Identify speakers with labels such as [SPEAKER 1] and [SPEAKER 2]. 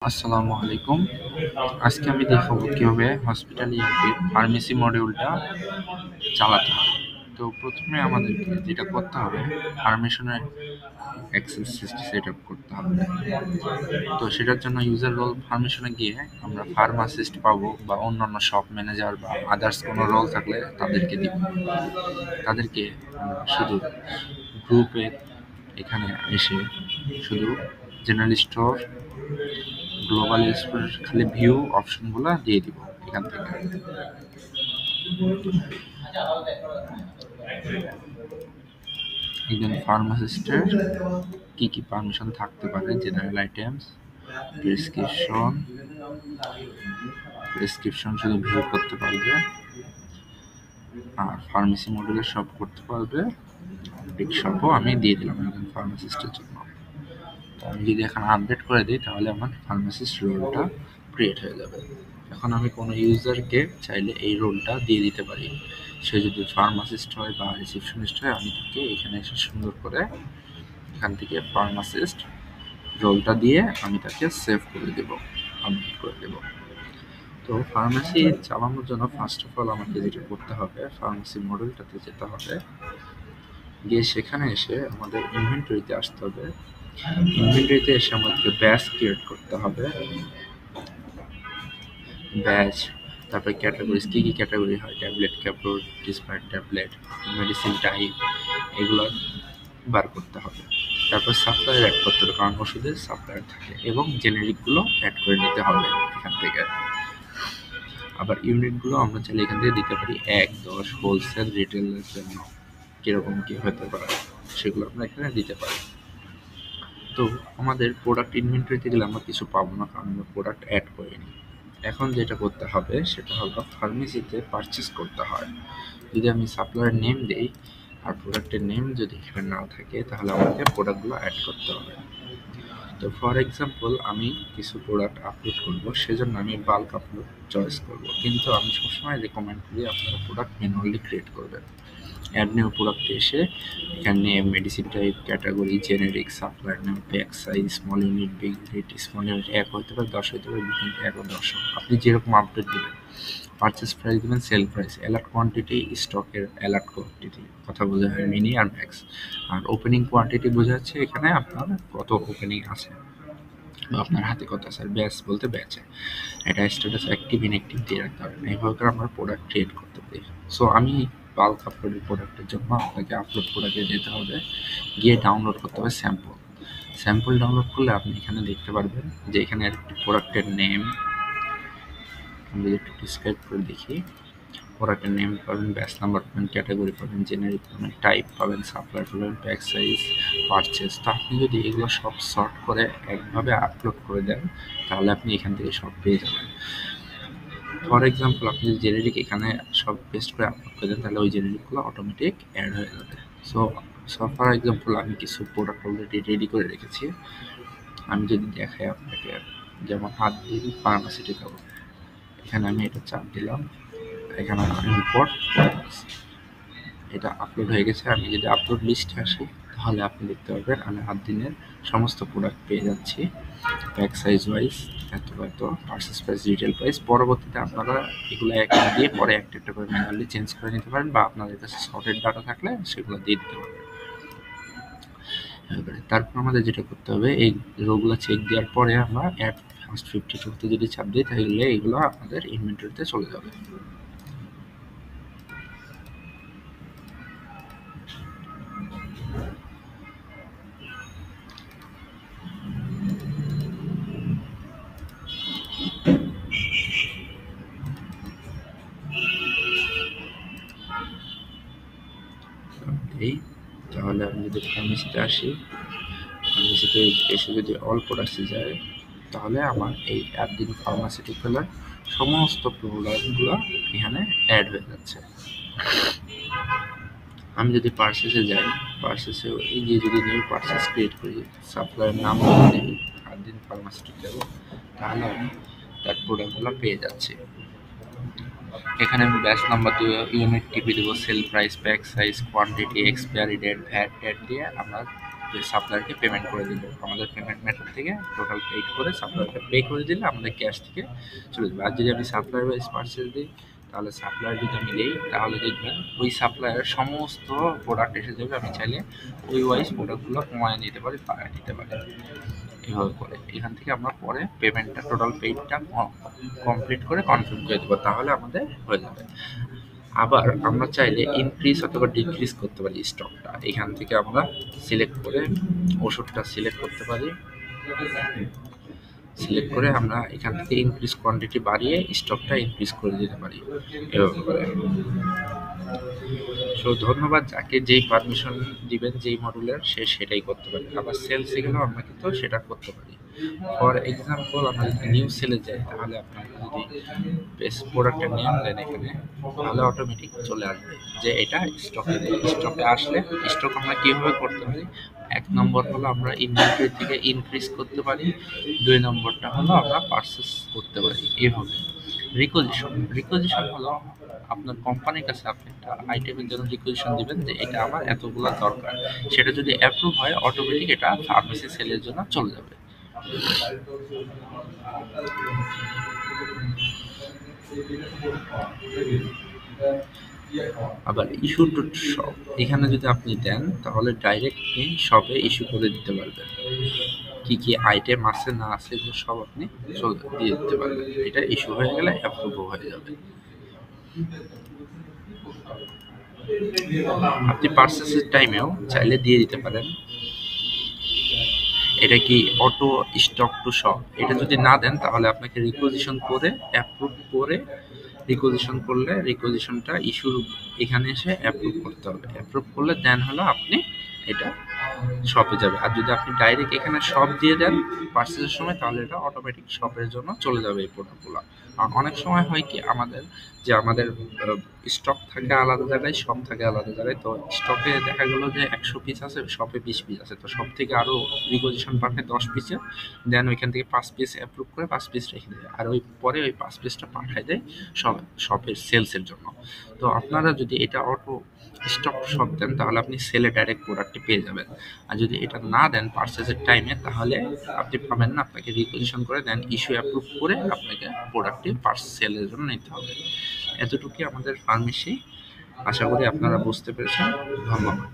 [SPEAKER 1] আসসালামু আলাইকুম। আজকে আমি দেখাবো কিভাবে হসপিটাল ইএমপির ফার্মেসি মডিউলটা চালাতে হয়। তো প্রথমে আমাদেরকে যেটা করতে হবে, পারমিশনের অ্যাক্সেস সেট আপ করতে হবে। তো সেটার জন্য ইউজার রোল পারমিশনে গিয়ে আমরা ফার্মাসিস্ট পাবো বা অন্যান্য শপ ম্যানেজার বা আদার্স কোনো রোল থাকলে তাদেরকে দিব। তাদেরকে আমরা শুধু গ্রুপে এখানে এসে শুধু জেনারেল স্টোর, গ্লোবাল স্টোর খালি ভিউ অপশনগুলো দিয়ে দিব এখান থেকে। একজন ফার্মাসিস্টের কি কি পারমিশন থাকতে পারে: জেনারেল আইটেমস, প্রেসক্রিপশন শুধু ভিউ করতে পারবে, আর ফার্মেসি মডেলের সব করতে পারবে। বিগ শপও আমি দিয়ে দিলাম একজন ফার্মাসিস্টের জন্য। তো আমি যদি এখন আপডেট করে দিই তাহলে আমার ফার্মাসিস্ট রোলটা ক্রিয়েট হয়ে যাবে। এখন আমি কোনো ইউজারকে চাইলে এই রোলটা দিয়ে দিতে পারি। সে যদি ফার্মাসিস্ট হয় বা রিসেপশনিস্ট হয়, আমি তাকে এখানে এসে সুন্দর করে এখান থেকে ফার্মাসিস্ট রোলটা দিয়ে আমি তাকে সেভ করে দেব, আপডেট করে দেব। তো ফার্মেসি চালানোর জন্য ফার্স্ট অফ অল আমাকে যেটা করতে হবে, ফার্মেসি মডেলটাতে যেতে হবে, গিয়ে সেখানে এসে আমাদের ইনভেন্টরিতে আসতে হবে। ইনভেন্টরিতে এসে আমাদেরকে ব্যাচ ক্রিয়েট করতে হবে। ব্যাচ, তারপরে ক্যাটাগরিজ, কী কী ক্যাটাগরি হয়, ট্যাবলেট, ক্যাপসুল, ডিসপার্ট ট্যাবলেট, মেডিসিন টাইপ, এগুলো বার করতে হবে। তারপর সাপ্লায়ার অ্যাড করতে হবে, কারণ ওষুধের সাপ্লায়ার থাকে, এবং জেনেরিকগুলো অ্যাড করে নিতে হবে এখান থেকে। আবার ইউনিটগুলো আমরা চাইলে এখান থেকে দিতে পারি 1, 10 হোলসেল রিটেলের জন্য কীরকম কী হতে পারে সেগুলো আমরা এখানে দিতে পারি। তো আমাদের প্রোডাক্ট ইনভেন্টরিতে গেলে আমরা কিছু পাবো না, কারণ আমরা প্রোডাক্ট অ্যাড করিনি। এখন যেটা করতে হবে সেটা হলো ফার্মেসিতে পারচেস করতে হয়। যদি আমি সাপ্লায়ার নেম দিই আর প্রোডাক্টের নেম যদি এখানে না থাকে, তাহলে আমাকে প্রোডাক্টগুলো অ্যাড করতে হবে। তো ফর এক্সাম্পল আমি কিছু প্রোডাক্ট আপলোড করব, সেজন্য আমি বাল্ক আপলোড চয়েস করব, কিন্তু আমি সবসময় রেকমেন্ড করি আপনারা প্রোডাক্ট ম্যানুয়ালি ক্রিয়েট করবেন। অ্যাড নিউ প্রোডাক্টে এসে এখানে medicine type, category, generic, supplier name, pack size, small unit, big unit, small unit 1 হতে পারে, 10 হতে পারে, বিগ ইউনিট 1 ও 10। আপনি যেরকম আপডেট দেবেন, পারচেস প্রাইস দেবেন, সেল প্রাইস, অ্যালার্ট কোয়ান্টিটি, স্টকের অ্যালার্ট কোয়ান্টিটি কথা বোঝা হয় মিনি আর ম্যাক্স, আর ওপেনিং কোয়ান্টিটি বোঝা যাচ্ছে এখানে আপনার কত ওপেনিং আছে বা আপনার হাতে কত আছে। আর ব্যাচ বলতে ব্যাচে এটা স্ট্যাটাস অ্যাক্টিভ ইনঅ্যাক্টিভ দিয়ে রাখতে হবে। এইভাবে করে আমরা প্রোডাক্ট ক্রিয়েট করতে পারি। সো আমি বাল্ক আপলোডের প্রোডাক্টের জন্য আপনাকে আপলোড প্রোডাক্টে যেতে হবে, গিয়ে ডাউনলোড করতে হবে স্যাম্পল ডাউনলোড করলে আপনি এখানে দেখতে পারবেন যে এখানে একটি প্রোডাক্টের নেম, আমি যদি একটু ডিসক্রাইব করে দেখি, প্রোডাক্টের নেম পাবেন, ব্যাচ নাম্বার পাবেন, ক্যাটাগরি পাবেন, জেনারিক পাবেন, টাইপ পাবেন, সাপ্লায়ার পাবেন, প্যাক সাইজ, পারচেস। তো আপনি যদি এগুলো সব সর্ট করে একভাবে আপলোড করে দেন, তাহলে আপনি এখান থেকে সব পেয়ে যাবেন। ফর এক্সাম্পল আপনি যদি জেনেরিক এখানে সব পেস্ট করে আপলোড করে দেন, তাহলে ওই জেনেরিকগুলো অটোমেটিক অ্যাড হয়ে যাবে। সো ফর এক্সাম্পল আমি কিছু প্রোডাক্ট অলরেডি রেডি করে রেখেছি। আমি যদি দেখাই আপনাকে, যেমন হাতদিন ফার্মাসিউটিক্যাল, এখানে আমি এটা চাপ দিলাম, এখানে ইম্পোর্ট, এটা আপলোড হয়ে গেছে। আমি যদি আপলোড লিস্টে আসি, তাহলে আপনি দেখতে পারবেন আমি হাতদিনের সমস্ত প্রোডাক্ট পেয়ে যাচ্ছি, প্যাক সাইজ ওয়াইজ, এত পারচেস প্রাইস, রিটেল প্রাইস। পরবর্তীতে আপনারা এগুলো এক দিয়ে পরে একটা একটা করে ম্যানুয়ালি চেঞ্জ করে নিতে পারেন, বা আপনাদের কাছে সর্টেড ডাটা থাকলে সেগুলো দিয়ে দিতে পারবেন। তারপর আমাদের যেটা করতে হবে, এই রোগুলো চেক দেওয়ার পরে আমরা অ্যাড ফার্স্ট 52 যদি চাপ দিই, তাহলে এগুলো আপনাদের ইনভেন্টরিতে চলে যাবে। তাহলে আমি যদি ফার্মেসিতে আসি, ফার্মেসিতে এসে যদি অল প্রোডাক্টসে যায়, তাহলে আমার এই একদিন ফার্মাসিউটিক্যালের সমস্ত প্রোডাক্টগুলো এখানে অ্যাড হয়ে যাচ্ছে। আমি যদি পারচেসে যাই, পারচেসে এই যে যদি নিউ পারচেস ক্রিয়েট করি, সাপ্লায়ার নাম যদি দিই একদিন ফার্মাসিউটিক্যাল, তাহলে আমি তার প্রোডাক্টগুলো পেয়ে যাচ্ছি। এখানে আমি ব্যাচ নাম্বার দিয়ে ইউনিট টিপে দেবো, sell price, pack size, quantity, expiry date, vat date দিয়ে আমরা সাপ্লায়ারকে পেমেন্ট করে দিল। আমাদের পেমেন্ট মেথড থেকে টোটাল পেড করে সাপ্লায়ারকে পে করে দিলে আমাদের ক্যাশ থেকে চলে যাবে। আর যদি আমি সাপ্লায়ার ওয়াইজ পারচেজ দিই, তাহলে সাপ্লায়ার যদি আমি দিই, তাহলে দেখবেন ওই সাপ্লায়ারের সমস্ত প্রোডাক্ট এসে যাবে। আমি চাইলে ওই ওয়াইজ প্রোডাক্টগুলো কমায় নিতে পারি, বাড়ায় নিতে পারি। এভাবে করে এখান থেকে আমরা পরে পেমেন্টটা টোটাল পেইডটা কমপ্লিট করে কনফার্ম করে দেবো, তাহলে আমাদের হয়ে যাবে। আবার আমরা চাইলে ইনক্রিজ অথবা ডিক্রিজ করতে পারি স্টকটা। এখান থেকে আমরা সিলেক্ট করে ওষুধটা সিলেক্ট করতে পারি। সিলেক্ট করে আমরা এখান থেকে ইনক্রিজ কোয়ান্টিটি বাড়িয়ে স্টকটা ইনক্রিজ করে দিতে পারি এভাবে করে। সো ধন্যবাদ, যাকে যেই পারমিশন দিবেন যেই মডেলের সে সেটাই করতে পারে। আবার সেলসে গেলেও আমরা কিন্তু সেটা করতে পারি। ফর এক্সাম্পল আমরা যদি নিউ সেলে যাই, তাহলে আপনারা যদি বেস্ট প্রোডাক্টের নেম দেন এখানে, তাহলে অটোমেটিক চলে আসবে যে এটা স্টকে দেয়। স্টকে আসলে স্টক আমরা কীভাবে করতে পারি, 1 নম্বর হলো আমরা ইনভেন্টরি থেকে ইনক্রিজ করতে পারি, 2 নম্বরটা হলো আমরা পারচেস করতে পারি। এভাবে রিকোজিশন হলো আপনার কোম্পানির কাছে আপনি একটা আইটেমের জন্য রিকোজিশন দিবেন যে এটা আমার এতগুলো দরকার। সেটা যদি অ্যাপ্রুভ হয়, অটোমেটিক এটা ফার্মেসি সেলের জন্য চলে যাবে। আবার ইস্যু টু শপ, এখানে যদি আপনি দেন তাহলে ডাইরেক্টলি শপে ইস্যু করে দিতে পারবেন। কি কি আইটেম আছে না আছে এগুলো সব আপনি দিয়ে দিতে পারবেন। এটা ইস্যু হয়ে গেলে অ্যাপ্রুভ হয়ে যাবে। আপনি পারচেসের টাইমেও চাইলে দিয়ে দিতে পারেন এটা কি অটো স্টক টু শপ। এটা যদি না দেন তাহলে আপনাকে রিকোজিশন করে অ্যাপ্রুভ করে, রিকোজিশন করলে রিকোজিশনটা ইস্যুর এখানে এসে অ্যাপ্রুভ করতে হবে। অ্যাপ্রুভ করলে দেন হলো আপনি এটা শপে যাবে। আর যদি আপনি ডাইরেক্ট এখানে শপ দিয়ে দেন পারচেজের সময়, তাহলে এটা অটোমেটিক শপের জন্য চলে যাবে এই প্রোডাক্টগুলো। অনেক সময় হয় কি আমাদের স্টক থাকে আলাদা জায়গায়, শপ থাকে আলাদা জায়গায়। তো স্টকে দেখা গেলো যে 100 পিস আছে, শপে 20 পিস আছে। তো শপ থেকে আরও রিকোজিশন পাঠায় 10 পিসে, দেন ওইখান থেকে 5 পিস অ্যাপ্রুভ করে 5 পিস রেখে দেয়, আর ওই পরে ওই 5 পিসটা পাঠায় দেয় শপের সেলসের জন্য। তো আপনারা যদি এটা অটো স্টক শপ দেন তাহলে আপনি সেলে ডাইরেক্ট প্রোডাক্টটি পেয়ে যাবেন। আর যদি এটা না দেন পারচেজের টাইমে, তাহলে আপনি পাবেন না। আপনাকে রিকোজিশন করে দেন ইস্যু অ্যাপ্রুভ করে আপনাকে প্রোডাক্টটি সেলের জন্য নিতে হবে। এতটুকুই আমাদের ফার্মেসি। আশা করি আপনারা বুঝতে পেরেছেন। ধন্যবাদ।